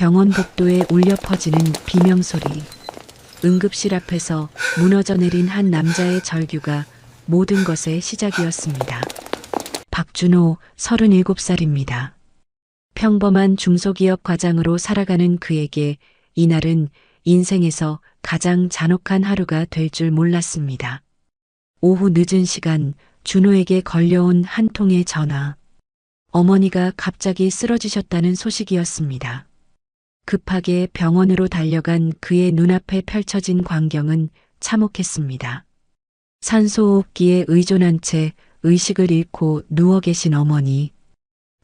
병원 복도에 울려 퍼지는 비명소리. 응급실 앞에서 무너져 내린 한 남자의 절규가 모든 것의 시작이었습니다. 박준호 37살입니다. 평범한 중소기업 과장으로 살아가는 그에게 이날은 인생에서 가장 잔혹한 하루가 될 줄 몰랐습니다. 오후 늦은 시간 준호에게 걸려온 한 통의 전화. 어머니가 갑자기 쓰러지셨다는 소식이었습니다. 급하게 병원으로 달려간 그의 눈앞에 펼쳐진 광경은 참혹했습니다. 산소호흡기에 의존한 채 의식을 잃고 누워 계신 어머니.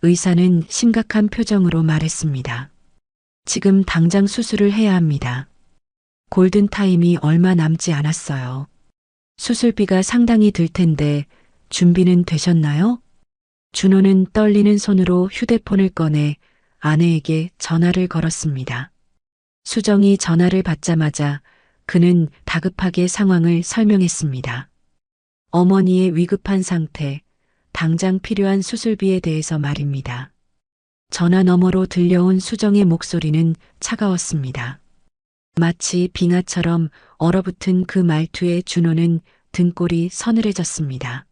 의사는 심각한 표정으로 말했습니다. 지금 당장 수술을 해야 합니다. 골든타임이 얼마 남지 않았어요. 수술비가 상당히 들 텐데 준비는 되셨나요? 준호는 떨리는 손으로 휴대폰을 꺼내 아내에게 전화를 걸었습니다. 수정이 전화를 받자마자 그는 다급하게 상황을 설명했습니다. 어머니의 위급한 상태, 당장 필요한 수술비에 대해서 말입니다. 전화 너머로 들려온 수정의 목소리는 차가웠습니다. 마치 빙하처럼 얼어붙은 그 말투에 준호는 등골이 서늘해졌습니다.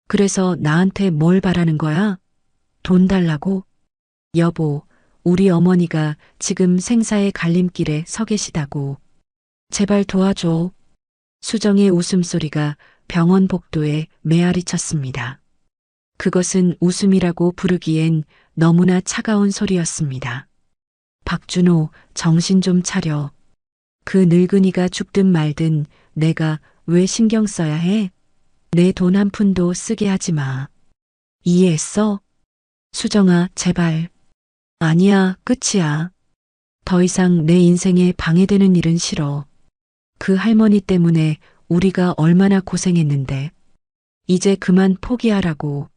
그래서 나한테 뭘 바라는 거야? 돈 달라고? 여보, 우리 어머니가 지금 생사의 갈림길에 서 계시다고. 제발 도와줘. 수정의 웃음소리가 병원 복도에 메아리 쳤습니다. 그것은 웃음이라고 부르기엔 너무나 차가운 소리였습니다. 박준호, 정신 좀 차려. 그 늙은이가 죽든 말든 내가 왜 신경 써야 해? 내 돈 한 푼도 쓰게 하지 마. 이해했어? 수정아, 제발. 아니야, 끝이야. 더 이상 내 인생에 방해되는 일은 싫어. 그 할머니 때문에 우리가 얼마나 고생했는데. 이제 그만 포기하라고.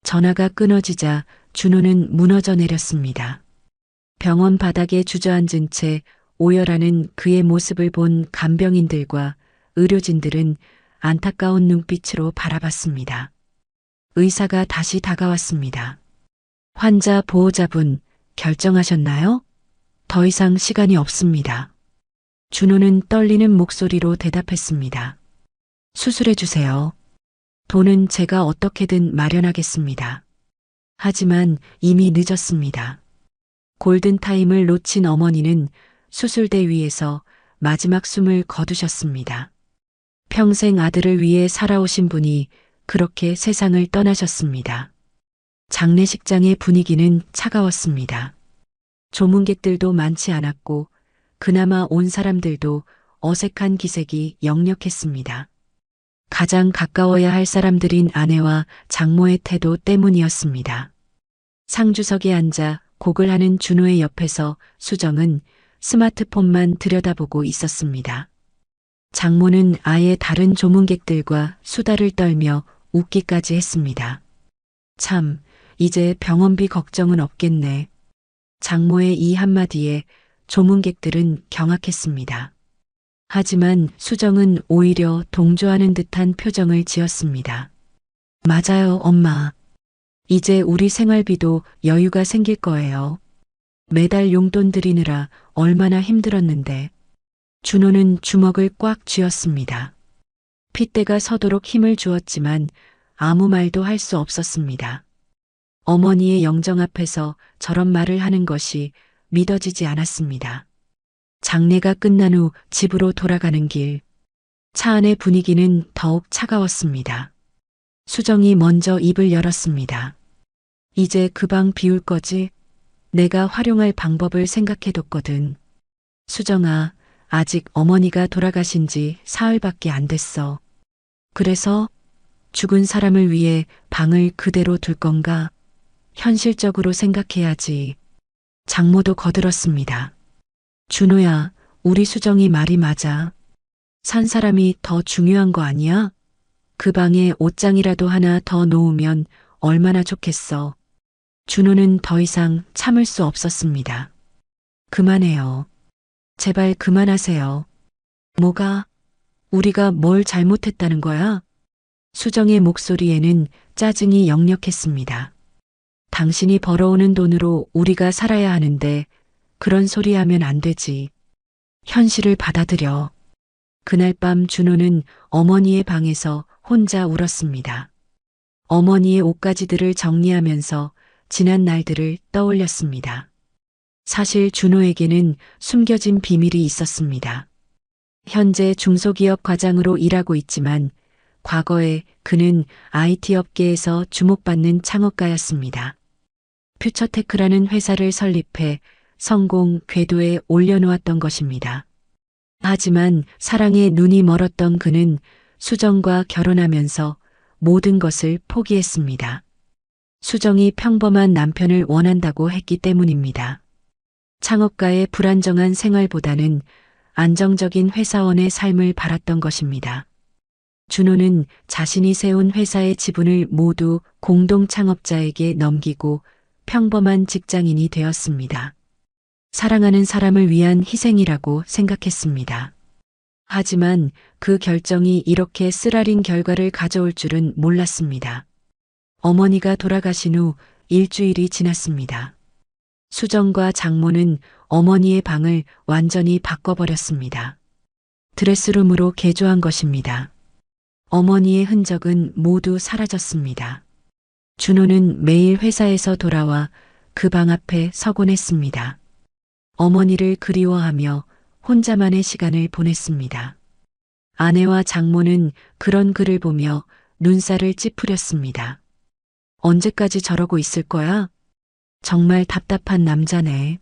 전화가 끊어지자 준호는 무너져 내렸습니다. 병원 바닥에 주저앉은 채 오열하는 그의 모습을 본 간병인들과 의료진들은 안타까운 눈빛으로 바라봤습니다. 의사가 다시 다가왔습니다. 환자 보호자분, 결정하셨나요? 더 이상 시간이 없습니다. 준호는 떨리는 목소리로 대답했습니다. 수술해 주세요. 돈은 제가 어떻게든 마련하겠습니다. 하지만 이미 늦었습니다. 골든타임을 놓친 어머니는 수술대 위에서 마지막 숨을 거두셨습니다. 평생 아들을 위해 살아오신 분이 그렇게 세상을 떠나셨습니다. 장례식장의 분위기는 차가웠습니다. 조문객들도 많지 않았고 그나마 온 사람들도 어색한 기색이 역력했습니다. 가장 가까워야 할 사람들인 아내와 장모의 태도 때문이었습니다. 상주석에 앉아 곡을 하는 준호의 옆에서 수정은 스마트폰만 들여다보고 있었습니다. 장모는 아예 다른 조문객들과 수다를 떨며 웃기까지 했습니다. 참, 이제 병원비 걱정은 없겠네. 장모의 이 한마디에 조문객들은 경악했습니다. 하지만 수정은 오히려 동조하는 듯한 표정을 지었습니다. 맞아요, 엄마. 이제 우리 생활비도 여유가 생길 거예요. 매달 용돈 드리느라 얼마나 힘들었는데. 준호는 주먹을 꽉 쥐었습니다. 핏대가 서도록 힘을 주었지만 아무 말도 할 수 없었습니다. 어머니의 영정 앞에서 저런 말을 하는 것이 믿어지지 않았습니다. 장례가 끝난 후 집으로 돌아가는 길. 차 안의 분위기는 더욱 차가웠습니다. 수정이 먼저 입을 열었습니다. 이제 그 방 비울 거지? 내가 활용할 방법을 생각해뒀거든. 수정아, 아직 어머니가 돌아가신 지 사흘밖에 안 됐어. 그래서 죽은 사람을 위해 방을 그대로 둘 건가? 현실적으로 생각해야지. 장모도 거들었습니다. 준호야, 우리 수정이 말이 맞아. 산 사람이 더 중요한 거 아니야? 그 방에 옷장이라도 하나 더 놓으면 얼마나 좋겠어. 준호는 더 이상 참을 수 없었습니다. 그만해요. 제발 그만하세요. 뭐가? 우리가 뭘 잘못했다는 거야? 수정의 목소리에는 짜증이 역력했습니다. 당신이 벌어오는 돈으로 우리가 살아야 하는데 그런 소리 하면 안 되지. 현실을 받아들여. 그날 밤 준호는 어머니의 방에서 혼자 울었습니다. 어머니의 옷가지들을 정리하면서 지난 날들을 떠올렸습니다. 사실 준호에게는 숨겨진 비밀이 있었습니다. 현재 중소기업 과장으로 일하고 있지만 과거에 그는 IT 업계에서 주목받는 창업가였습니다. 퓨처테크라는 회사를 설립해 성공 궤도에 올려놓았던 것입니다. 하지만 사랑에 눈이 멀었던 그는 수정과 결혼하면서 모든 것을 포기했습니다. 수정이 평범한 남편을 원한다고 했기 때문입니다. 창업가의 불안정한 생활보다는 안정적인 회사원의 삶을 바랐던 것입니다. 준호는 자신이 세운 회사의 지분을 모두 공동 창업자에게 넘기고 평범한 직장인이 되었습니다. 사랑하는 사람을 위한 희생이라고 생각했습니다. 하지만 그 결정이 이렇게 쓰라린 결과를 가져올 줄은 몰랐습니다. 어머니가 돌아가신 후 일주일이 지났습니다. 수정과 장모는 어머니의 방을 완전히 바꿔버렸습니다. 드레스룸으로 개조한 것입니다. 어머니의 흔적은 모두 사라졌습니다. 준호는 매일 회사에서 돌아와 그 방 앞에 서곤 했습니다. 어머니를 그리워하며 혼자만의 시간을 보냈습니다. 아내와 장모는 그런 그를 보며 눈살을 찌푸렸습니다. 언제까지 저러고 있을 거야? 정말 답답한 남자네.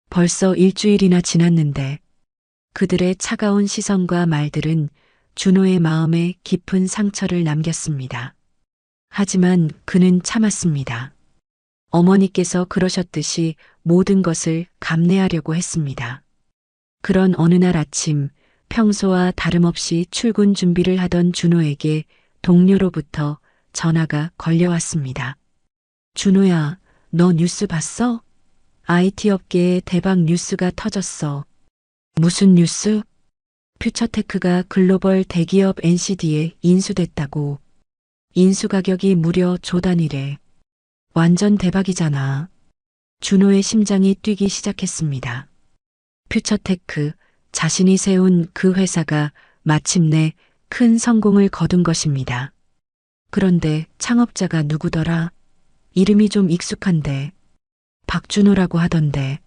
벌써 일주일이나 지났는데 그들의 차가운 시선과 말들은 준호의 마음에 깊은 상처를 남겼습니다. 하지만 그는 참았습니다. 어머니께서 그러셨듯이 모든 것을 감내하려고 했습니다. 그런 어느 날 아침 평소와 다름없이 출근 준비를 하던 준호에게 동료로부터 전화가 걸려왔습니다. 준호야, 너 뉴스 봤어? IT 업계에 대박 뉴스가 터졌어. 무슨 뉴스? 퓨처테크가 글로벌 대기업 NCD에 인수됐다고. 인수 가격이 무려 조 단위래. 완전 대박이잖아. 준호의 심장이 뛰기 시작했습니다. 퓨처테크, 자신이 세운 그 회사가 마침내 큰 성공을 거둔 것입니다. 그런데 창업자가 누구더라? 이름이 좀 익숙한데. 박준호라고 하던데.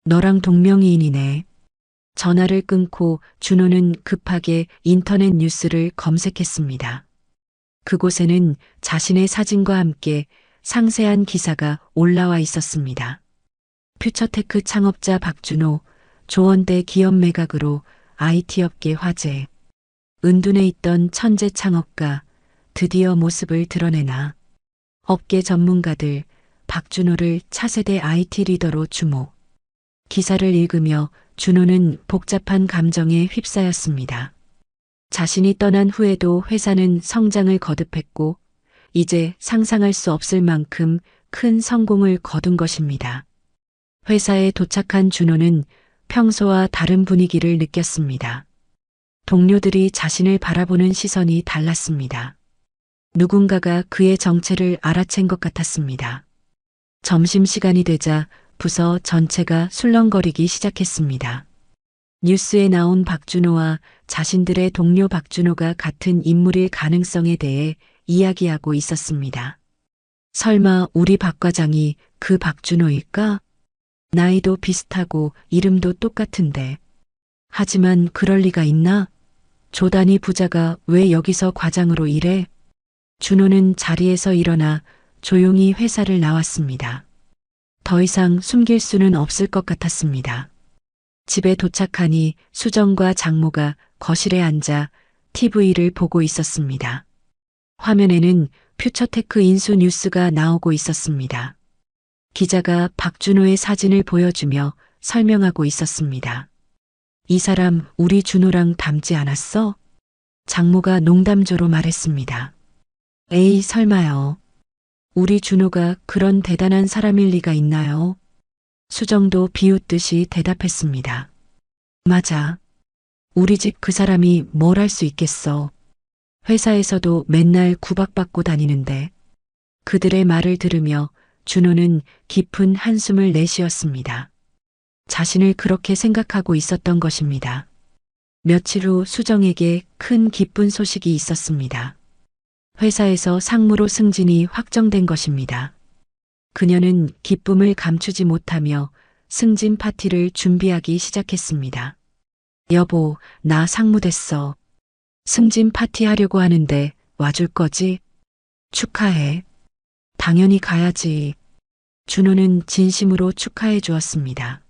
너랑 동명이인이네. 전화를 끊고 준호는 급하게 인터넷 뉴스를 검색했습니다. 그곳에는 자신의 사진과 함께 상세한 기사가 올라와 있었습니다. 퓨처테크 창업자 박준호, 조원대 기업 매각으로 IT 업계 화제. 은둔해 있던 천재 창업가, 드디어 모습을 드러내나. 업계 전문가들, 박준호를 차세대 IT 리더로 주목. 기사를 읽으며 준호는 복잡한 감정에 휩싸였습니다. 자신이 떠난 후에도 회사는 성장을 거듭했고 이제 상상할 수 없을 만큼 큰 성공을 거둔 것입니다. 회사에 도착한 준호는 평소와 다른 분위기를 느꼈습니다. 동료들이 자신을 바라보는 시선이 달랐습니다. 누군가가 그의 정체를 알아챈 것 같았습니다. 점심시간이 되자 부서 전체가 술렁거리기 시작했습니다. 뉴스에 나온 박준호와 자신들의 동료 박준호가 같은 인물일 가능성에 대해 이야기하고 있었습니다. 설마 우리 박 과장이 그 박준호일까? 나이도 비슷하고 이름도 똑같은데. 하지만 그럴 리가 있나? 조단위 부자가 왜 여기서 과장으로 일해? 준호는 자리에서 일어나 조용히 회사를 나왔습니다. 더 이상 숨길 수는 없을 것 같았습니다. 집에 도착하니 수정과 장모가 거실에 앉아 TV를 보고 있었습니다. 화면에는 퓨처테크 인수 뉴스가 나오고 있었습니다. 기자가 박준호의 사진을 보여주며 설명하고 있었습니다. 이 사람 우리 준호랑 닮지 않았어? 장모가 농담조로 말했습니다. 에이 설마요. 우리 준호가 그런 대단한 사람일 리가 있나요? 수정도 비웃듯이 대답했습니다. 맞아. 우리 집 그 사람이 뭘 할 수 있겠어. 회사에서도 맨날 구박받고 다니는데. 그들의 말을 들으며 준호는 깊은 한숨을 내쉬었습니다. 자신을 그렇게 생각하고 있었던 것입니다. 며칠 후 수정에게 큰 기쁜 소식이 있었습니다. 회사에서 상무로 승진이 확정된 것입니다. 그녀는 기쁨을 감추지 못하며 승진 파티를 준비하기 시작했습니다. 여보, 나 상무 됐어. 승진 파티 하려고 하는데 와줄 거지? 축하해. 당연히 가야지. 준호는 진심으로 축하해 주었습니다.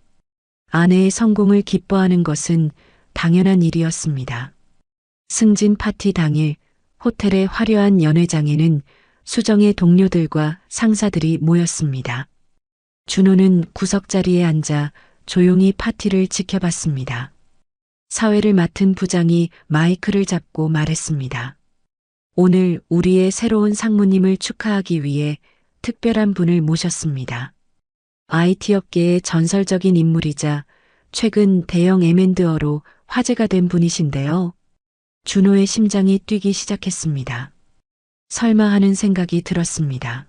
아내의 성공을 기뻐하는 것은 당연한 일이었습니다. 승진 파티 당일 호텔의 화려한 연회장에는 수정의 동료들과 상사들이 모였습니다. 준호는 구석자리에 앉아 조용히 파티를 지켜봤습니다. 사회를 맡은 부장이 마이크를 잡고 말했습니다. 오늘 우리의 새로운 상무님을 축하하기 위해 특별한 분을 모셨습니다. IT 업계의 전설적인 인물이자 최근 대형 M&A로 화제가 된 분이신데요. 준호의 심장이 뛰기 시작했습니다. 설마 하는 생각이 들었습니다.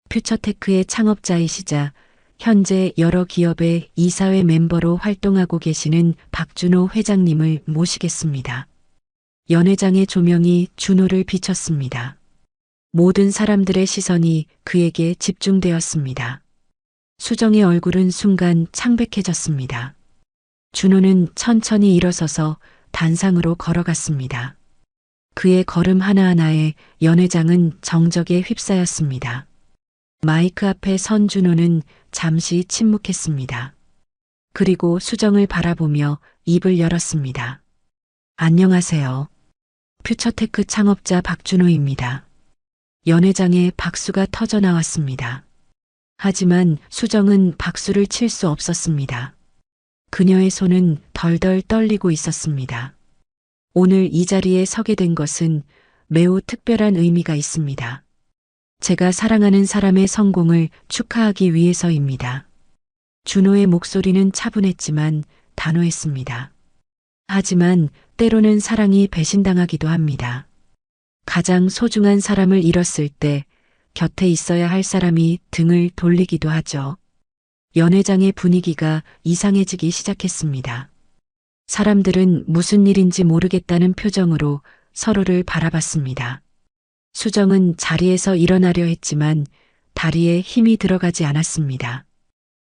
퓨처테크의 창업자이시자 현재 여러 기업의 이사회 멤버로 활동하고 계시는 박준호 회장님을 모시겠습니다. 연회장의 조명이 준호를 비췄습니다. 모든 사람들의 시선이 그에게 집중되었습니다. 수정의 얼굴은 순간 창백해졌습니다. 준호는 천천히 일어서서 단상으로 걸어갔습니다. 그의 걸음 하나하나에 연회장은 정적에 휩싸였습니다. 마이크 앞에 선 준호는 잠시 침묵했습니다. 그리고 수정을 바라보며 입을 열었습니다. 안녕하세요. 퓨처테크 창업자 박준호입니다. 연회장에 박수가 터져 나왔습니다. 하지만 수정은 박수를 칠 수 없었습니다. 그녀의 손은 덜덜 떨리고 있었습니다. 오늘 이 자리에 서게 된 것은 매우 특별한 의미가 있습니다. 제가 사랑하는 사람의 성공을 축하하기 위해서입니다. 준호의 목소리는 차분했지만 단호했습니다. 하지만 때로는 사랑이 배신당하기도 합니다. 가장 소중한 사람을 잃었을 때 곁에 있어야 할 사람이 등을 돌리기도 하죠. 연회장의 분위기가 이상해지기 시작했습니다. 사람들은 무슨 일인지 모르겠다는 표정으로 서로를 바라봤습니다. 수정은 자리에서 일어나려 했지만 다리에 힘이 들어가지 않았습니다.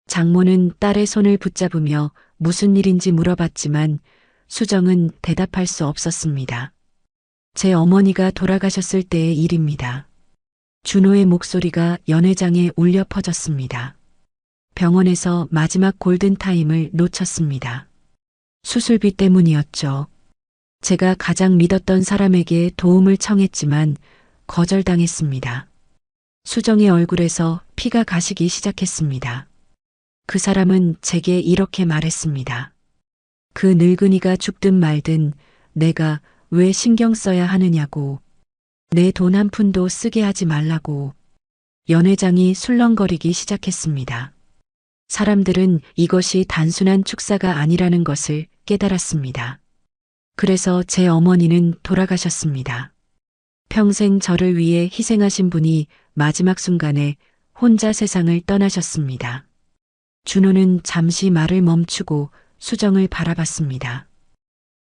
장모는 딸의 손을 붙잡으며 무슨 일인지 물어봤지만 수정은 대답할 수 없었습니다. 제 어머니가 돌아가셨을 때의 일입니다. 준호의 목소리가 연회장에 울려 퍼졌습니다. 병원에서 마지막 골든타임을 놓쳤습니다. 수술비 때문이었죠. 제가 가장 믿었던 사람에게 도움을 청했지만 거절당했습니다. 수정의 얼굴에서 피가 가시기 시작했습니다. 그 사람은 제게 이렇게 말했습니다. 그 늙은이가 죽든 말든 내가 왜 신경 써야 하느냐고. 내 돈 한 푼도 쓰게 하지 말라고. 연회장이 술렁거리기 시작했습니다. 사람들은 이것이 단순한 축사가 아니라는 것을 깨달았습니다. 그래서 제 어머니는 돌아가셨습니다. 평생 저를 위해 희생하신 분이 마지막 순간에 혼자 세상을 떠나셨습니다. 준호는 잠시 말을 멈추고 수정을 바라봤습니다.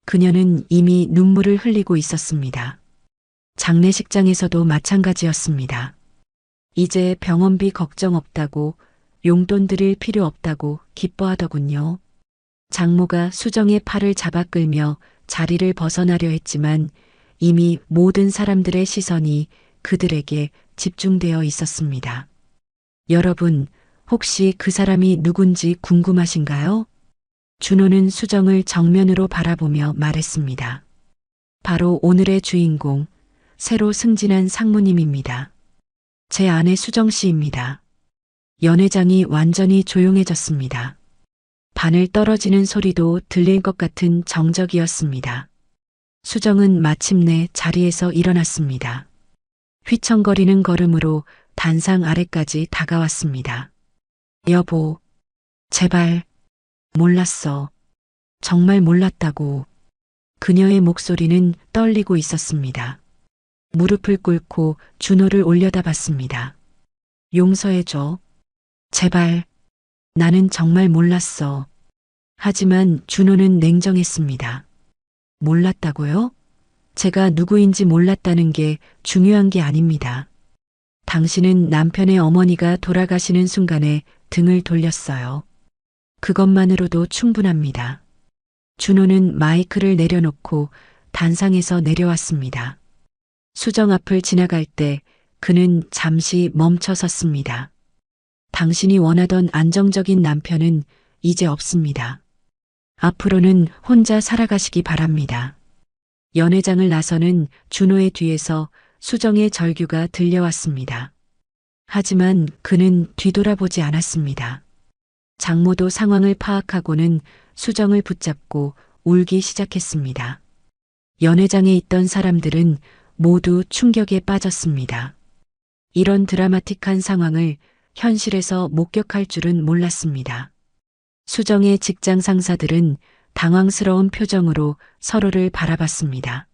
그녀는 이미 눈물을 흘리고 있었습니다. 장례식장에서도 마찬가지였습니다. 이제 병원비 걱정 없다고, 용돈 드릴 필요 없다고 기뻐하더군요. 장모가 수정의 팔을 잡아 끌며 자리를 벗어나려 했지만 이미 모든 사람들의 시선이 그들에게 집중되어 있었습니다. 여러분, 혹시 그 사람이 누군지 궁금하신가요? 준호는 수정을 정면으로 바라보며 말했습니다. 바로 오늘의 주인공, 새로 승진한 상무님입니다. 제 아내 수정 씨입니다. 연회장이 완전히 조용해졌습니다. 바늘 떨어지는 소리도 들릴 것 같은 정적이었습니다. 수정은 마침내 자리에서 일어났습니다. 휘청거리는 걸음으로 단상 아래까지 다가왔습니다. 여보, 제발, 몰랐어. 정말 몰랐다고. 그녀의 목소리는 떨리고 있었습니다. 무릎을 꿇고 준호를 올려다봤습니다. 용서해줘. 제발. 나는 정말 몰랐어. 하지만 준호는 냉정했습니다. 몰랐다고요? 제가 누구인지 몰랐다는 게 중요한 게 아닙니다. 당신은 남편의 어머니가 돌아가시는 순간에 등을 돌렸어요. 그것만으로도 충분합니다. 준호는 마이크를 내려놓고 단상에서 내려왔습니다. 수정 앞을 지나갈 때 그는 잠시 멈춰 섰습니다. 당신이 원하던 안정적인 남편은 이제 없습니다. 앞으로는 혼자 살아가시기 바랍니다. 연회장을 나서는 준호의 뒤에서 수정의 절규가 들려왔습니다. 하지만 그는 뒤돌아보지 않았습니다. 장모도 상황을 파악하고는 수정을 붙잡고 울기 시작했습니다. 연회장에 있던 사람들은 모두 충격에 빠졌습니다. 이런 드라마틱한 상황을 현실에서 목격할 줄은 몰랐습니다. 수정의 직장 상사들은 당황스러운 표정으로 서로를 바라봤습니다.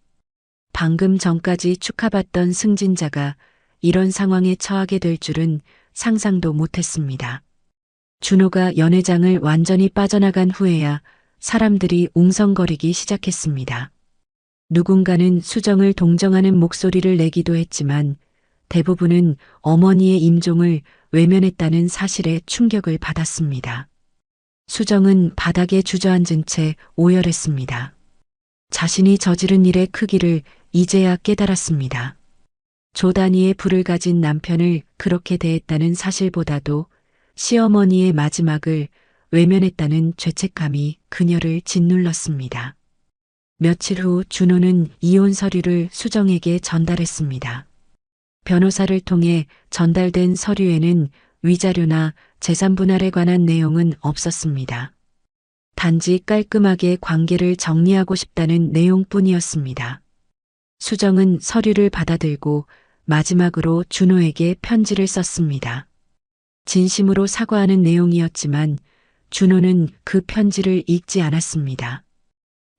방금 전까지 축하받던 승진자가 이런 상황에 처하게 될 줄은 상상도 못했습니다. 준호가 연회장을 완전히 빠져나간 후에야 사람들이 웅성거리기 시작했습니다. 누군가는 수정을 동정하는 목소리를 내기도 했지만 대부분은 어머니의 임종을 외면했다는 사실에 충격을 받았습니다. 수정은 바닥에 주저앉은 채 오열했습니다. 자신이 저지른 일의 크기를 이제야 깨달았습니다. 조 단위의 부를 가진 남편을 그렇게 대했다는 사실보다도 시어머니의 마지막을 외면했다는 죄책감이 그녀를 짓눌렀습니다. 며칠 후 준호는 이혼 서류를 수정에게 전달했습니다. 변호사를 통해 전달된 서류에는 위자료나 재산 분할에 관한 내용은 없었습니다. 단지 깔끔하게 관계를 정리하고 싶다는 내용뿐이었습니다. 수정은 서류를 받아들고 마지막으로 준호에게 편지를 썼습니다. 진심으로 사과하는 내용이었지만 준호는 그 편지를 읽지 않았습니다.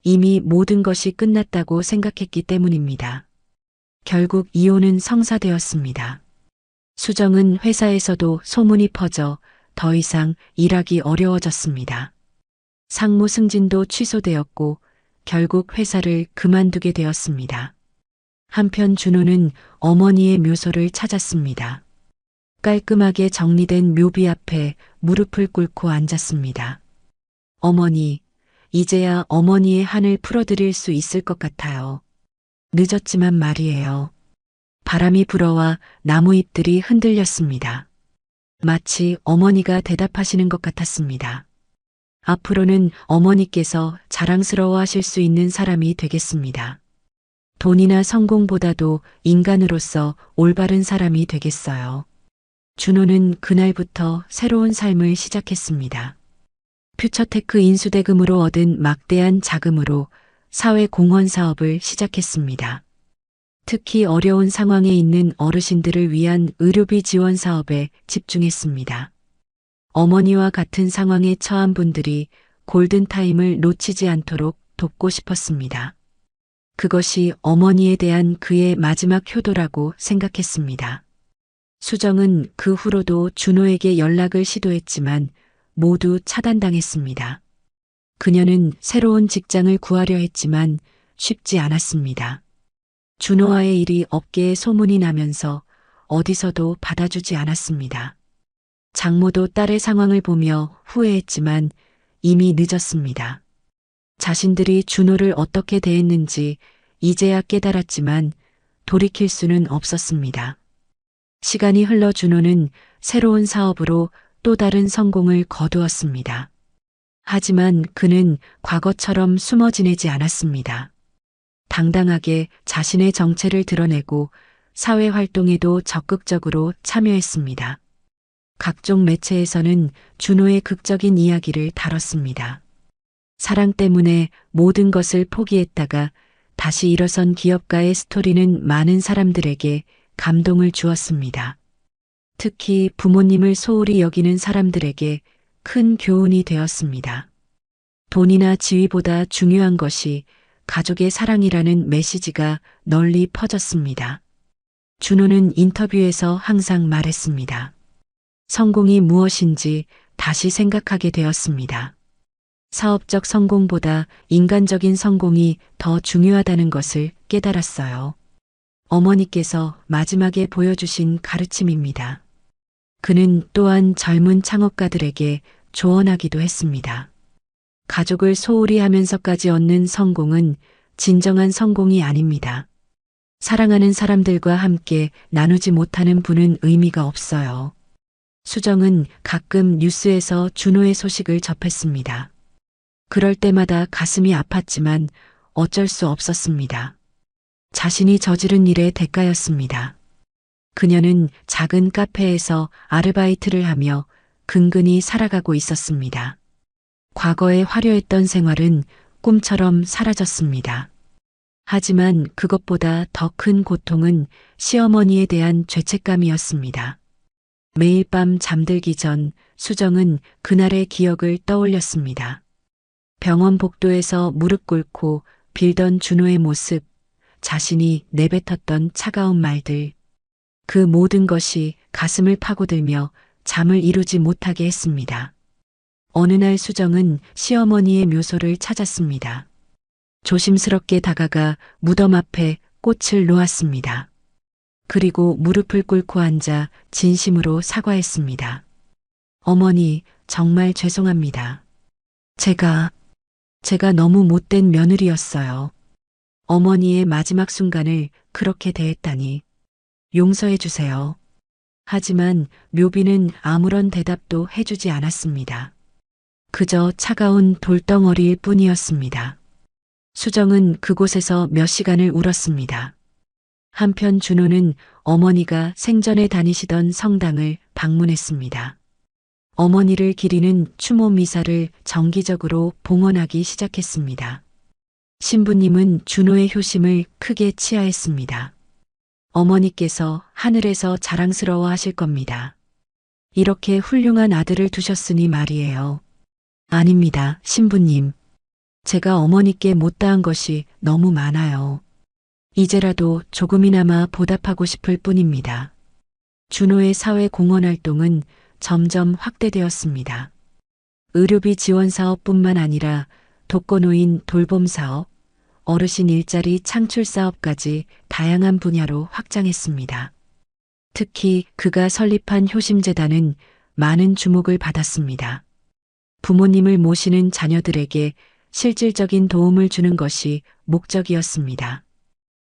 이미 모든 것이 끝났다고 생각했기 때문입니다. 결국 이혼은 성사되었습니다. 수정은 회사에서도 소문이 퍼져 더 이상 일하기 어려워졌습니다. 상무 승진도 취소되었고 결국 회사를 그만두게 되었습니다. 한편 준호는 어머니의 묘소를 찾았습니다. 깔끔하게 정리된 묘비 앞에 무릎을 꿇고 앉았습니다. 어머니, 이제야 어머니의 한을 풀어드릴 수 있을 것 같아요. 늦었지만 말이에요. 바람이 불어와 나무잎들이 흔들렸습니다. 마치 어머니가 대답하시는 것 같았습니다. 앞으로는 어머니께서 자랑스러워하실 수 있는 사람이 되겠습니다. 돈이나 성공보다도 인간으로서 올바른 사람이 되겠어요. 준호는 그날부터 새로운 삶을 시작했습니다. 퓨처테크 인수대금으로 얻은 막대한 자금으로 사회공헌 사업을 시작했습니다. 특히 어려운 상황에 있는 어르신들을 위한 의료비 지원 사업에 집중했습니다. 어머니와 같은 상황에 처한 분들이 골든타임을 놓치지 않도록 돕고 싶었습니다. 그것이 어머니에 대한 그의 마지막 효도라고 생각했습니다. 수정은 그 후로도 준호에게 연락을 시도했지만 모두 차단당했습니다. 그녀는 새로운 직장을 구하려 했지만 쉽지 않았습니다. 준호와의 일이 업계에 소문이 나면서 어디서도 받아주지 않았습니다. 장모도 딸의 상황을 보며 후회했지만 이미 늦었습니다. 자신들이 준호를 어떻게 대했는지 이제야 깨달았지만 돌이킬 수는 없었습니다. 시간이 흘러 준호는 새로운 사업으로 또 다른 성공을 거두었습니다. 하지만 그는 과거처럼 숨어 지내지 않았습니다. 당당하게 자신의 정체를 드러내고 사회 활동에도 적극적으로 참여했습니다. 각종 매체에서는 준호의 극적인 이야기를 다뤘습니다. 사랑 때문에 모든 것을 포기했다가 다시 일어선 기업가의 스토리는 많은 사람들에게 감동을 주었습니다. 특히 부모님을 소홀히 여기는 사람들에게 큰 교훈이 되었습니다. 돈이나 지위보다 중요한 것이 가족의 사랑이라는 메시지가 널리 퍼졌습니다. 준호는 인터뷰에서 항상 말했습니다. 성공이 무엇인지 다시 생각하게 되었습니다. 사업적 성공보다 인간적인 성공이 더 중요하다는 것을 깨달았어요. 어머니께서 마지막에 보여주신 가르침입니다. 그는 또한 젊은 창업가들에게 조언하기도 했습니다. 가족을 소홀히 하면서까지 얻는 성공은 진정한 성공이 아닙니다. 사랑하는 사람들과 함께 나누지 못하는 분은 의미가 없어요. 수정은 가끔 뉴스에서 준호의 소식을 접했습니다. 그럴 때마다 가슴이 아팠지만 어쩔 수 없었습니다. 자신이 저지른 일의 대가였습니다. 그녀는 작은 카페에서 아르바이트를 하며 근근히 살아가고 있었습니다. 과거에 화려했던 생활은 꿈처럼 사라졌습니다. 하지만 그것보다 더 큰 고통은 시어머니에 대한 죄책감이었습니다. 매일 밤 잠들기 전 수정은 그날의 기억을 떠올렸습니다. 병원 복도에서 무릎 꿇고 빌던 준호의 모습, 자신이 내뱉었던 차가운 말들, 그 모든 것이 가슴을 파고들며 잠을 이루지 못하게 했습니다. 어느 날 수정은 시어머니의 묘소를 찾았습니다. 조심스럽게 다가가 무덤 앞에 꽃을 놓았습니다. 그리고 무릎을 꿇고 앉아 진심으로 사과했습니다. 어머니, 정말 죄송합니다. 제가 너무 못된 며느리였어요. 어머니의 마지막 순간을 그렇게 대했다니. 용서해 주세요. 하지만 묘비는 아무런 대답도 해주지 않았습니다. 그저 차가운 돌덩어리일 뿐이었습니다. 수정은 그곳에서 몇 시간을 울었습니다. 한편 준호는 어머니가 생전에 다니시던 성당을 방문했습니다. 어머니를 기리는 추모 미사를 정기적으로 봉헌하기 시작했습니다. 신부님은 준호의 효심을 크게 치하했습니다. 어머니께서 하늘에서 자랑스러워 하실 겁니다. 이렇게 훌륭한 아들을 두셨으니 말이에요. 아닙니다, 신부님. 제가 어머니께 못다한 것이 너무 많아요. 이제라도 조금이나마 보답하고 싶을 뿐입니다. 준호의 사회 공헌 활동은 점점 확대되었습니다. 의료비 지원 사업뿐만 아니라 독거노인 돌봄 사업, 어르신 일자리 창출 사업까지 다양한 분야로 확장했습니다. 특히 그가 설립한 효심재단은 많은 주목을 받았습니다. 부모님을 모시는 자녀들에게 실질적인 도움을 주는 것이 목적이었습니다.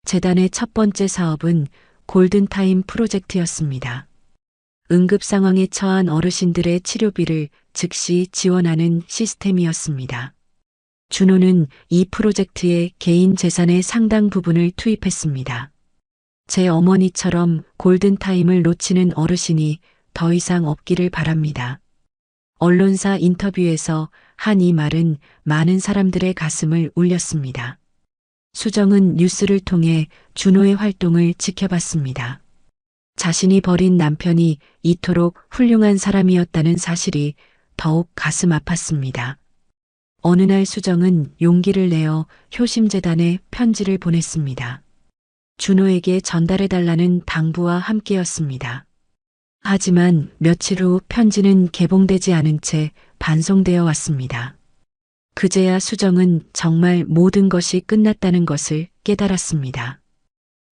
재단의 첫 번째 사업은 골든타임 프로젝트였습니다. 응급 상황에 처한 어르신들의 치료비를 즉시 지원하는 시스템이었습니다. 준호는 이 프로젝트에 개인 재산의 상당 부분을 투입했습니다. 제 어머니처럼 골든타임을 놓치는 어르신이 더 이상 없기를 바랍니다. 언론사 인터뷰에서 한 이 말은 많은 사람들의 가슴을 울렸습니다. 수정은 뉴스를 통해 준호의 활동을 지켜봤습니다. 자신이 버린 남편이 이토록 훌륭한 사람이었다는 사실이 더욱 가슴 아팠습니다. 어느 날 수정은 용기를 내어 효심재단에 편지를 보냈습니다. 준호에게 전달해달라는 당부와 함께였습니다. 하지만 며칠 후 편지는 개봉되지 않은 채 반송되어 왔습니다. 그제야 수정은 정말 모든 것이 끝났다는 것을 깨달았습니다.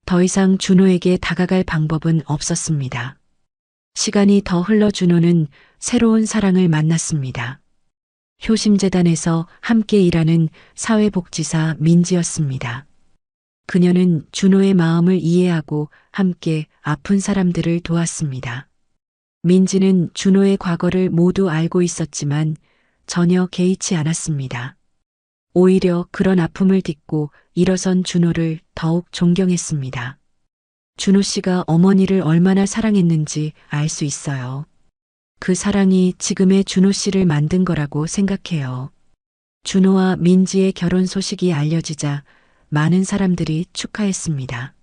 더 이상 준호에게 다가갈 방법은 없었습니다. 시간이 더 흘러 준호는 새로운 사랑을 만났습니다. 효심재단에서 함께 일하는 사회복지사 민지였습니다. 그녀는 준호의 마음을 이해하고 함께 아픈 사람들을 도왔습니다. 민지는 준호의 과거를 모두 알고 있었지만 전혀 개의치 않았습니다. 오히려 그런 아픔을 딛고 일어선 준호를 더욱 존경했습니다. 준호 씨가 어머니를 얼마나 사랑했는지 알 수 있어요. 그 사랑이 지금의 준호 씨를 만든 거라고 생각해요. 준호와 민지의 결혼 소식이 알려지자 많은 사람들이 축하했습니다.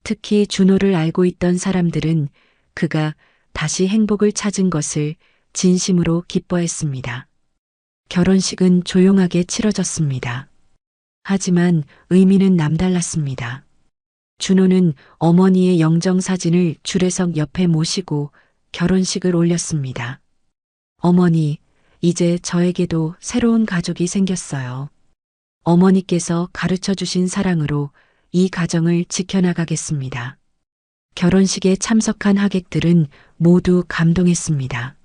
특히 준호를 알고 있던 사람들은 그가 다시 행복을 찾은 것을 진심으로 기뻐했습니다. 결혼식은 조용하게 치러졌습니다. 하지만 의미는 남달랐습니다. 준호는 어머니의 영정사진을 주례석 옆에 모시고 결혼식을 올렸습니다. 어머니, 이제 저에게도 새로운 가족이 생겼어요. 어머니께서 가르쳐 주신 사랑으로 이 가정을 지켜나가겠습니다. 결혼식에 참석한 하객들은 모두 감동했습니다.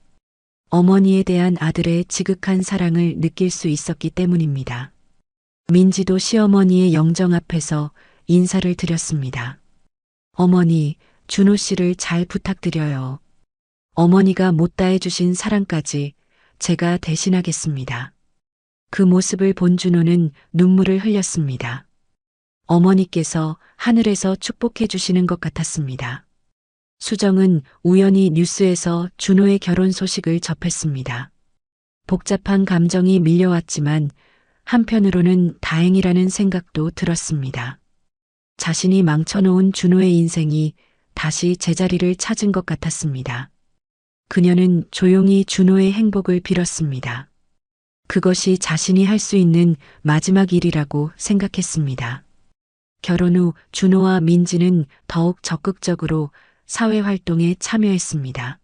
어머니에 대한 아들의 지극한 사랑을 느낄 수 있었기 때문입니다. 민지도 시어머니의 영정 앞에서 인사를 드렸습니다. 어머니, 준호 씨를 잘 부탁드려요. 어머니가 못다해 주신 사랑까지 제가 대신하겠습니다. 그 모습을 본 준호는 눈물을 흘렸습니다. 어머니께서 하늘에서 축복해 주시는 것 같았습니다. 수정은 우연히 뉴스에서 준호의 결혼 소식을 접했습니다. 복잡한 감정이 밀려왔지만 한편으로는 다행이라는 생각도 들었습니다. 자신이 망쳐놓은 준호의 인생이 다시 제자리를 찾은 것 같았습니다. 그녀는 조용히 준호의 행복을 빌었습니다. 그것이 자신이 할 수 있는 마지막 일이라고 생각했습니다. 결혼 후 준호와 민지는 더욱 적극적으로 사회활동에 참여했습니다.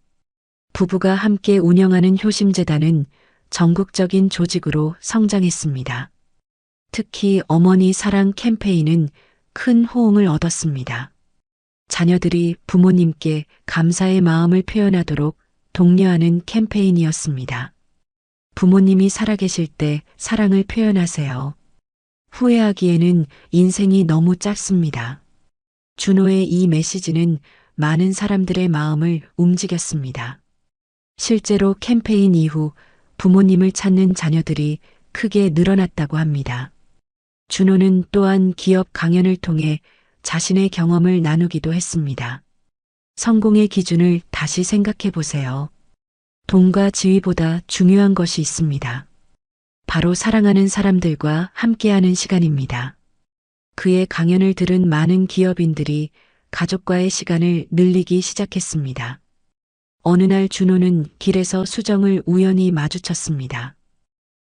부부가 함께 운영하는 효심재단은 전국적인 조직으로 성장했습니다. 특히 어머니 사랑 캠페인은 큰 호응을 얻었습니다. 자녀들이 부모님께 감사의 마음을 표현하도록 독려하는 캠페인이었습니다. 부모님이 살아계실 때 사랑을 표현하세요. 후회하기에는 인생이 너무 짧습니다. 준호의 이 메시지는 많은 사람들의 마음을 움직였습니다. 실제로 캠페인 이후 부모님을 찾는 자녀들이 크게 늘어났다고 합니다. 준호는 또한 기업 강연을 통해 자신의 경험을 나누기도 했습니다. 성공의 기준을 다시 생각해 보세요. 돈과 지위보다 중요한 것이 있습니다. 바로 사랑하는 사람들과 함께하는 시간입니다. 그의 강연을 들은 많은 기업인들이 가족과의 시간을 늘리기 시작했습니다. 어느 날 준호는 길에서 수정을 우연히 마주쳤습니다.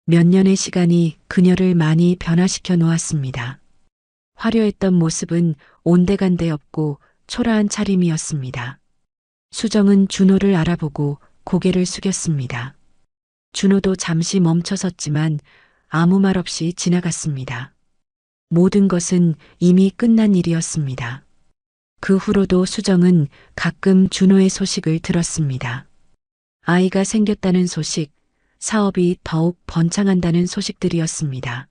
몇 년의 시간이 그녀를 많이 변화시켜 놓았습니다. 화려했던 모습은 온데간데 없고 초라한 차림이었습니다. 수정은 준호를 알아보고 고개를 숙였습니다. 준호도 잠시 멈춰섰지만 아무 말 없이 지나갔습니다. 모든 것은 이미 끝난 일이었습니다. 그 후로도 수정은 가끔 준호의 소식을 들었습니다. 아이가 생겼다는 소식, 사업이 더욱 번창한다는 소식들이었습니다.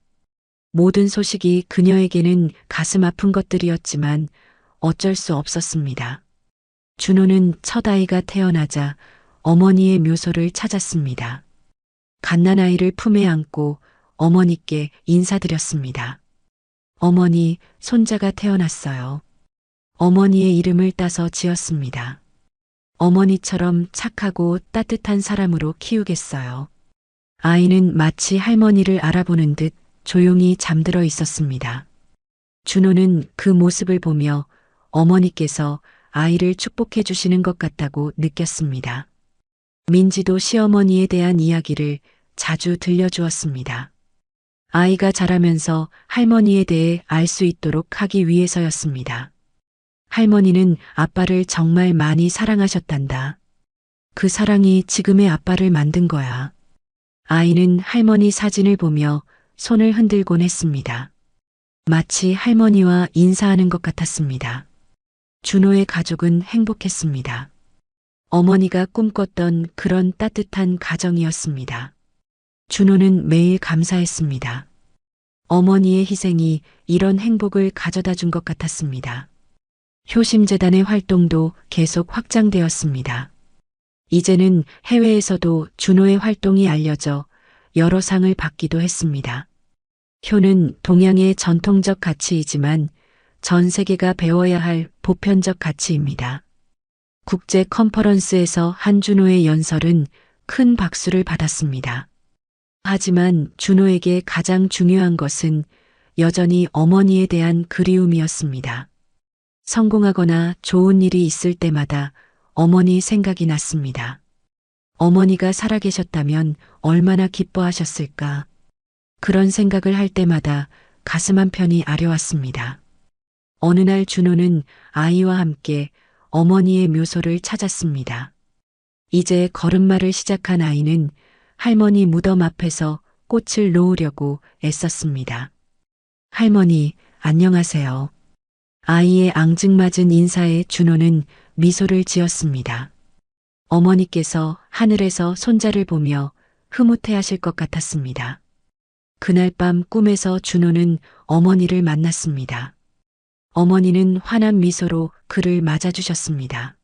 모든 소식이 그녀에게는 가슴 아픈 것들이었지만 어쩔 수 없었습니다. 준호는 첫 아이가 태어나자 어머니의 묘소를 찾았습니다. 갓난아이를 품에 안고 어머니께 인사드렸습니다. 어머니, 손자가 태어났어요. 어머니의 이름을 따서 지었습니다. 어머니처럼 착하고 따뜻한 사람으로 키우겠어요. 아이는 마치 할머니를 알아보는 듯 조용히 잠들어 있었습니다. 준호는 그 모습을 보며 어머니께서 아이를 축복해 주시는 것 같다고 느꼈습니다. 민지도 시어머니에 대한 이야기를 자주 들려주었습니다. 아이가 자라면서 할머니에 대해 알 수 있도록 하기 위해서였습니다. 할머니는 아빠를 정말 많이 사랑하셨단다. 그 사랑이 지금의 아빠를 만든 거야. 아이는 할머니 사진을 보며 손을 흔들곤 했습니다. 마치 할머니와 인사하는 것 같았습니다. 준호의 가족은 행복했습니다. 어머니가 꿈꿨던 그런 따뜻한 가정이었습니다. 준호는 매일 감사했습니다. 어머니의 희생이 이런 행복을 가져다 준 것 같았습니다. 효심재단의 활동도 계속 확장되었습니다. 이제는 해외에서도 준호의 활동이 알려져 여러 상을 받기도 했습니다. 효는 동양의 전통적 가치이지만 전 세계가 배워야 할 보편적 가치입니다. 국제 컨퍼런스에서 한준호의 연설은 큰 박수를 받았습니다. 하지만 준호에게 가장 중요한 것은 여전히 어머니에 대한 그리움이었습니다. 성공하거나 좋은 일이 있을 때마다 어머니 생각이 났습니다. 어머니가 살아계셨다면 얼마나 기뻐하셨을까. 그런 생각을 할 때마다 가슴 한편이 아려왔습니다. 어느 날 준호는 아이와 함께 어머니의 묘소를 찾았습니다. 이제 걸음마를 시작한 아이는 할머니 무덤 앞에서 꽃을 놓으려고 애썼습니다. 할머니, 안녕하세요. 아이의 앙증맞은 인사에 준호는 미소를 지었습니다. 어머니께서 하늘에서 손자를 보며 흐뭇해하실 것 같았습니다. 그날 밤 꿈에서 준호는 어머니를 만났습니다. 어머니는 환한 미소로 그를 맞아주셨습니다.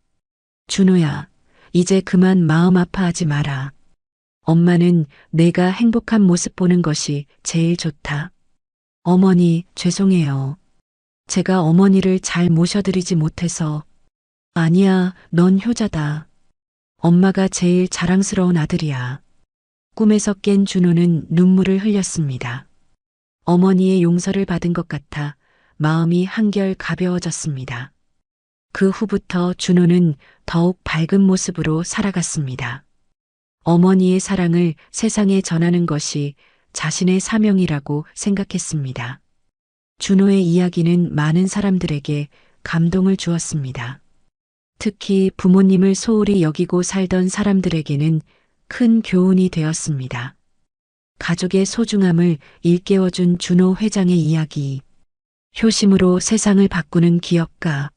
준호야, 이제 그만 마음 아파하지 마라. 엄마는 내가 행복한 모습 보는 것이 제일 좋다. 어머니, 죄송해요. 제가 어머니를 잘 모셔드리지 못해서. 아니야, 넌 효자다. 엄마가 제일 자랑스러운 아들이야. 꿈에서 깬 준호는 눈물을 흘렸습니다. 어머니의 용서를 받은 것 같아 마음이 한결 가벼워졌습니다. 그 후부터 준호는 더욱 밝은 모습으로 살아갔습니다. 어머니의 사랑을 세상에 전하는 것이 자신의 사명이라고 생각했습니다. 준호의 이야기는 많은 사람들에게 감동을 주었습니다. 특히 부모님을 소홀히 여기고 살던 사람들에게는 큰 교훈이 되었습니다. 가족의 소중함을 일깨워준 준호 회장의 이야기. 효심으로 세상을 바꾸는 기업가.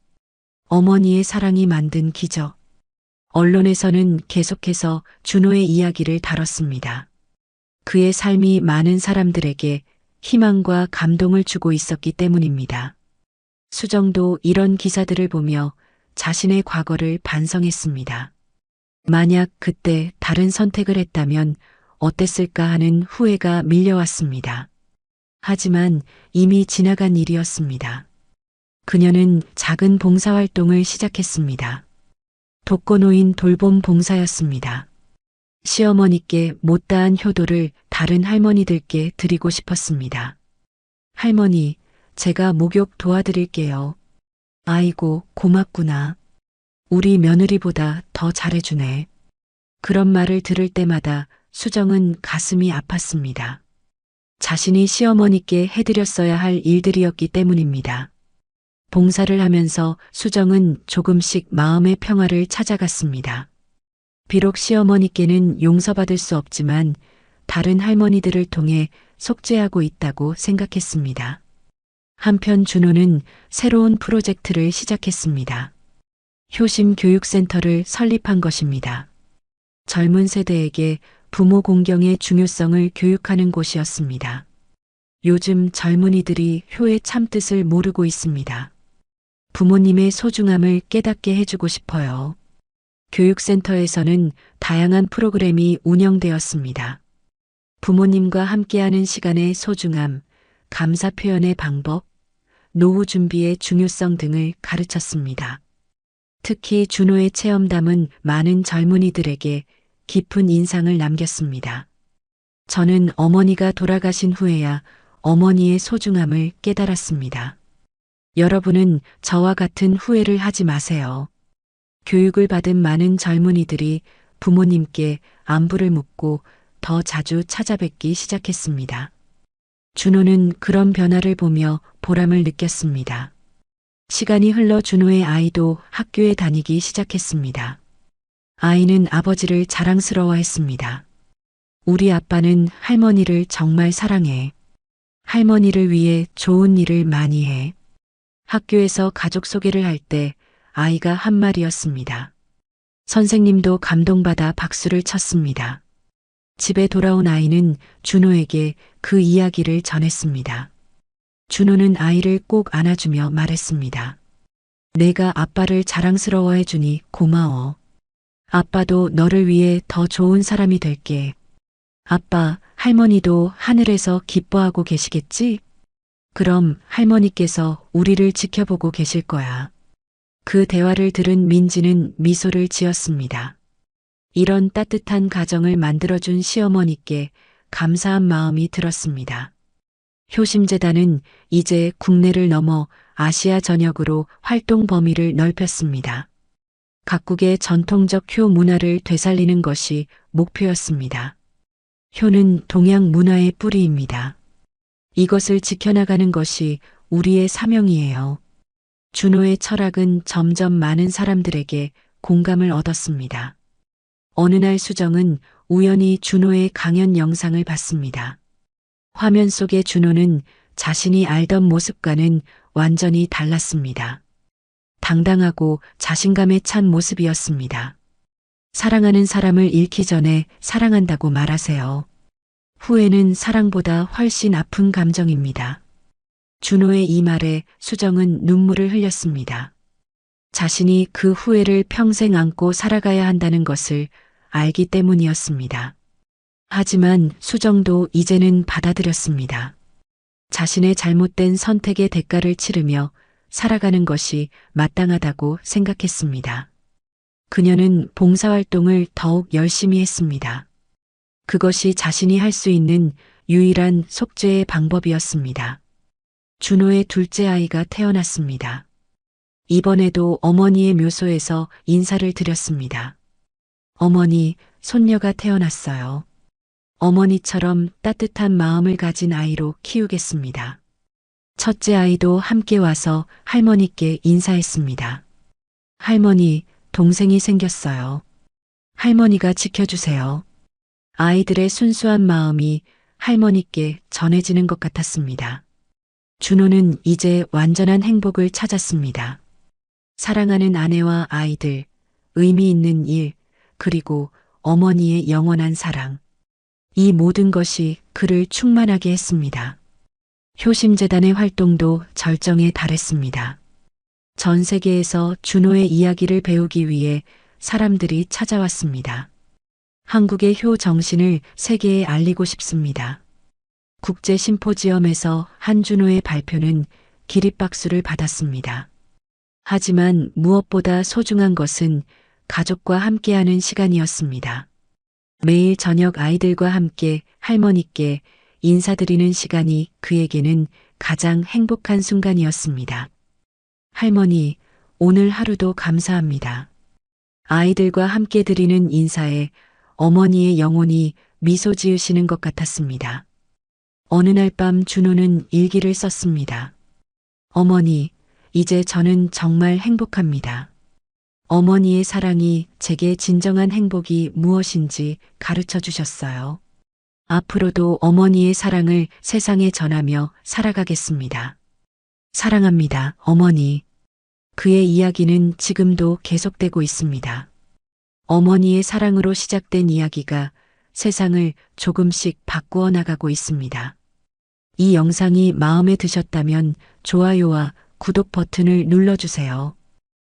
어머니의 사랑이 만든 기적. 언론에서는 계속해서 준호의 이야기를 다뤘습니다. 그의 삶이 많은 사람들에게 희망과 감동을 주고 있었기 때문입니다. 수정도 이런 기사들을 보며 자신의 과거를 반성했습니다. 만약 그때 다른 선택을 했다면 어땠을까 하는 후회가 밀려왔습니다. 하지만 이미 지나간 일이었습니다. 그녀는 작은 봉사활동을 시작했습니다. 독거노인 돌봄 봉사였습니다. 시어머니께 못다한 효도를 다른 할머니들께 드리고 싶었습니다. 할머니, 제가 목욕 도와드릴게요. 아이고, 고맙구나. 우리 며느리보다 더 잘해주네. 그런 말을 들을 때마다 수정은 가슴이 아팠습니다. 자신이 시어머니께 해드렸어야 할 일들이었기 때문입니다. 봉사를 하면서 수정은 조금씩 마음의 평화를 찾아갔습니다. 비록 시어머니께는 용서받을 수 없지만 다른 할머니들을 통해 속죄하고 있다고 생각했습니다. 한편 준호는 새로운 프로젝트를 시작했습니다. 효심 교육센터를 설립한 것입니다. 젊은 세대에게 부모 공경의 중요성을 교육하는 곳이었습니다. 요즘 젊은이들이 효의 참뜻을 모르고 있습니다. 부모님의 소중함을 깨닫게 해주고 싶어요. 교육센터에서는 다양한 프로그램이 운영되었습니다. 부모님과 함께하는 시간의 소중함, 감사 표현의 방법, 노후 준비의 중요성 등을 가르쳤습니다. 특히 준호의 체험담은 많은 젊은이들에게 깊은 인상을 남겼습니다. 저는 어머니가 돌아가신 후에야 어머니의 소중함을 깨달았습니다. 여러분은 저와 같은 후회를 하지 마세요. 교육을 받은 많은 젊은이들이 부모님께 안부를 묻고 더 자주 찾아뵙기 시작했습니다. 준호는 그런 변화를 보며 보람을 느꼈습니다. 시간이 흘러 준호의 아이도 학교에 다니기 시작했습니다. 아이는 아버지를 자랑스러워했습니다. 우리 아빠는 할머니를 정말 사랑해. 할머니를 위해 좋은 일을 많이 해. 학교에서 가족 소개를 할 때 아이가 한 말이었습니다. 선생님도 감동받아 박수를 쳤습니다. 집에 돌아온 아이는 준호에게 그 이야기를 전했습니다. 준호는 아이를 꼭 안아주며 말했습니다. 내가 아빠를 자랑스러워해 주니 고마워. 아빠도 너를 위해 더 좋은 사람이 될게. 아빠, 할머니도 하늘에서 기뻐하고 계시겠지? 그럼 할머니께서 우리를 지켜보고 계실 거야. 그 대화를 들은 민지는 미소를 지었습니다. 이런 따뜻한 가정을 만들어준 시어머니께 감사한 마음이 들었습니다. 효심재단은 이제 국내를 넘어 아시아 전역으로 활동 범위를 넓혔습니다. 각국의 전통적 효 문화를 되살리는 것이 목표였습니다. 효는 동양 문화의 뿌리입니다. 이것을 지켜나가는 것이 우리의 사명이에요. 준호의 철학은 점점 많은 사람들에게 공감을 얻었습니다. 어느 날 수정은 우연히 준호의 강연 영상을 봤습니다. 화면 속의 준호는 자신이 알던 모습과는 완전히 달랐습니다. 당당하고 자신감에 찬 모습이었습니다. 사랑하는 사람을 잃기 전에 사랑한다고 말하세요. 후회는 사랑보다 훨씬 아픈 감정입니다. 준호의 이 말에 수정은 눈물을 흘렸습니다. 자신이 그 후회를 평생 안고 살아가야 한다는 것을 알기 때문이었습니다. 하지만 수정도 이제는 받아들였습니다. 자신의 잘못된 선택의 대가를 치르며 살아가는 것이 마땅하다고 생각했습니다. 그녀는 봉사활동을 더욱 열심히 했습니다. 그것이 자신이 할 수 있는 유일한 속죄의 방법이었습니다. 준호의 둘째 아이가 태어났습니다. 이번에도 어머니의 묘소에서 인사를 드렸습니다. 어머니, 손녀가 태어났어요. 어머니처럼 따뜻한 마음을 가진 아이로 키우겠습니다. 첫째 아이도 함께 와서 할머니께 인사했습니다. 할머니, 동생이 생겼어요. 할머니가 지켜주세요. 아이들의 순수한 마음이 할머니께 전해지는 것 같았습니다. 준호는 이제 완전한 행복을 찾았습니다. 사랑하는 아내와 아이들, 의미 있는 일, 그리고 어머니의 영원한 사랑. 이 모든 것이 그를 충만하게 했습니다. 효심재단의 활동도 절정에 달했습니다. 전 세계에서 준호의 이야기를 배우기 위해 사람들이 찾아왔습니다. 한국의 효 정신을 세계에 알리고 싶습니다. 국제 심포지엄에서 한준호의 발표는 기립박수를 받았습니다. 하지만 무엇보다 소중한 것은 가족과 함께하는 시간이었습니다. 매일 저녁 아이들과 함께 할머니께 인사드리는 시간이 그에게는 가장 행복한 순간이었습니다. 할머니, 오늘 하루도 감사합니다. 아이들과 함께 드리는 인사에 어머니의 영혼이 미소 지으시는 것 같았습니다. 어느 날 밤 준호는 일기를 썼습니다. 어머니, 이제 저는 정말 행복합니다. 어머니의 사랑이 제게 진정한 행복이 무엇인지 가르쳐 주셨어요. 앞으로도 어머니의 사랑을 세상에 전하며 살아가겠습니다. 사랑합니다, 어머니. 그의 이야기는 지금도 계속되고 있습니다. 어머니의 사랑으로 시작된 이야기가 세상을 조금씩 바꾸어 나가고 있습니다. 이 영상이 마음에 드셨다면 좋아요와 구독 버튼을 눌러주세요.